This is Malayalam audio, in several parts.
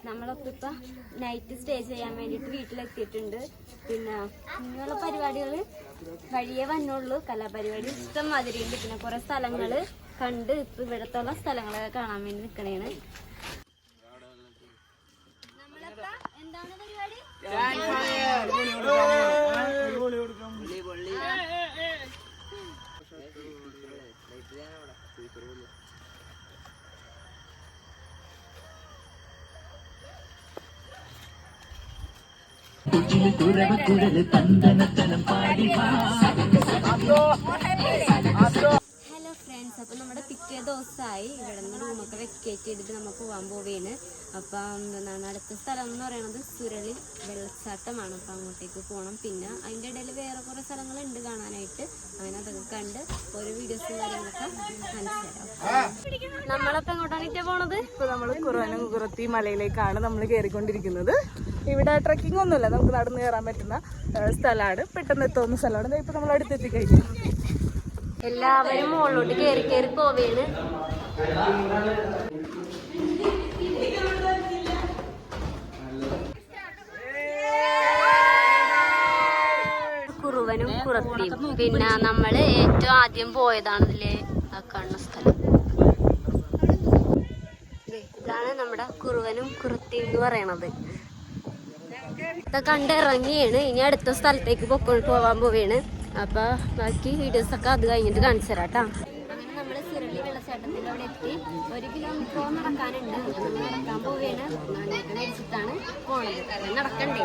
നമ്മളൊക്കെ ഇപ്പൊ നൈറ്റ് സ്റ്റേ ചെയ്യാൻ വേണ്ടിട്ട് വീട്ടിലെത്തിയിട്ടുണ്ട്. പിന്നെ ഇങ്ങനെയുള്ള പരിപാടികള് വഴിയേ വന്നുള്ളൂ. കലാപരിപാടി ഇഷ്ടം മാതിരി ഉണ്ട്. പിന്നെ കുറെ സ്ഥലങ്ങള് കണ്ട് ഇപ്പൊ ഇവിടത്തുള്ള സ്ഥലങ്ങളൊക്കെ കാണാൻ വേണ്ടി നിക്കണേണ്. നമ്മളപ്പ എന്താണ് പരിപാടി? ഹലോ ഫ്രണ്ട്സ്, അപ്പൊ നമ്മുടെ പിറ്റേ ദിവസമായി ഇവിടെ നിന്ന് റൂമൊക്കെ വെക്കേറ്റ് ചെയ്തിട്ട് നമ്മൾ പോകാൻ പോവുകയാണ്. അപ്പം എന്താണ് അടുത്ത സ്ഥലം എന്ന് പറയുന്നത് സുരളി വെള്ളച്ചാട്ടമാണ്. അപ്പം അങ്ങോട്ടേക്ക് പോകണം. പിന്നെ അതിൻ്റെ ഇടയിൽ വേറെ കുറേ സ്ഥലങ്ങളുണ്ട് കാണാനായിട്ട്. അങ്ങനെ അതൊക്കെ കണ്ട് ഓരോ വീഡിയോസും കാര്യങ്ങളൊക്കെ മനസ്സിലാക്കാം. നമ്മളപ്പോ എങ്ങോട്ടാണ് പോണത്? ഇപ്പൊ നമ്മള് കുറത്തി മലയിലേക്കാണ് നമ്മൾ കയറിക്കൊണ്ടിരിക്കുന്നത്. ഇവിടെ ട്രക്കിംഗ് ഒന്നുമില്ല, നമുക്ക് നടന്നു കയറാൻ പറ്റുന്ന സ്ഥലമാണ്. പെട്ടെന്ന് എത്തുന്ന സ്ഥലമാണ്. ഇപ്പൊ നമ്മൾ അടുത്തെത്തി കഴിഞ്ഞു. എല്ലാവരും മുകളിലോട്ട് കയറി കയറി പോവേണ്. കുറുവനും കുറത്തിയും. പിന്നെ നമ്മള് ഏറ്റവും ആദ്യം പോയതാണ് ഇതിലെ ആ കാണുന്ന സ്ഥലം. ഇതാണ് നമ്മുടെ കുറുവനും കുറത്തിയും എന്ന് പറയണത്. കണ്ടിറങ്ങിയാണ്. ഇനി അടുത്ത സ്ഥലത്തേക്ക് പോവാൻ പോവുകയാണ്. അപ്പൊ ബാക്കി വീഡിയോസൊക്കെ അത് കഴിഞ്ഞിട്ട് കാണിച്ചു തരാം കേട്ടോ. അങ്ങനെ നമ്മള് സുരളി വെള്ളച്ചാട്ടത്തിന്റെ അവിടെ എത്തി. 1 കിലോമീറ്ററോളം നടക്കാനുണ്ട്. നടക്കാൻ പോവുകയാണ്. അങ്ങനെയൊക്കെ മേടിച്ചിട്ടാണ് പോണത്. നടക്കണ്ടേ?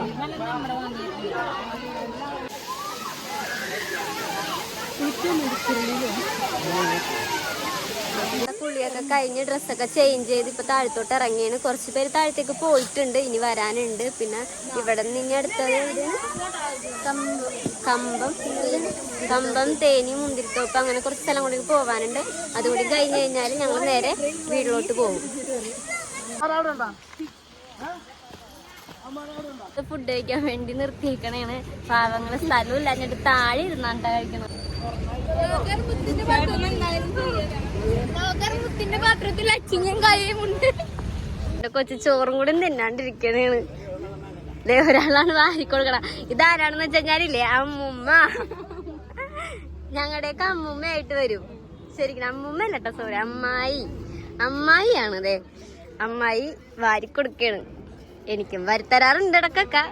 കുളിയൊക്കെ കഴിഞ്ഞ് ഡ്രസ്സൊക്കെ ചേഞ്ച് ചെയ്ത് ഇപ്പൊ താഴത്തോട്ട് ഇറങ്ങിയാണ്. കുറച്ച് പേര് താഴത്തേക്ക് പോയിട്ടുണ്ട്, ഇനി വരാനുണ്ട്. പിന്നെ ഇവിടെ നിന്ന് ഇനി അടുത്തത് കമ്പം തേനി മുന്തിരിത്തോപ്പ് അങ്ങനെ കുറച്ച് സ്ഥലം കൂടി പോവാനുണ്ട്. അതുകൂടി കഴിഞ്ഞ് കഴിഞ്ഞാൽ ഞങ്ങൾ നേരെ വീട്ടിലോട്ട് പോകും. ഫുഡ് കഴിക്കാൻ വേണ്ടി നിർത്തിയിരിക്കണേണ്. പാവങ്ങള് സ്ഥലമില്ല, എന്നിട്ട് താഴെ ഇരുന്നാണ്ടാ കഴിക്കണം. മുത്തിന്റെ പാത്രത്തിൽ അച്ചിങ്ങും കായുമുണ്ട്. കൊച്ചു ചോറും കൂടി തിന്നാണ്ടിരിക്കണേണ്. ഒരാളാണ് വാരിക്കൊടുക്കണം. ഇതാരാണെന്ന് വെച്ച് കഴിഞ്ഞാലില്ലേ, അമ്മുമ്മ. ഞങ്ങളുടെയൊക്കെ അമ്മുമ്മയായിട്ട് വരും. ശരിക്കും അമ്മുമ്മ അല്ല കേട്ടോ, സോറി, അമ്മായിയാണ്. അതെ, അമ്മായി വാരിക്കൊടുക്കാണ്. എനിക്കും വരുത്തരാറുണ്ട് ഇടക്കൊക്കെ.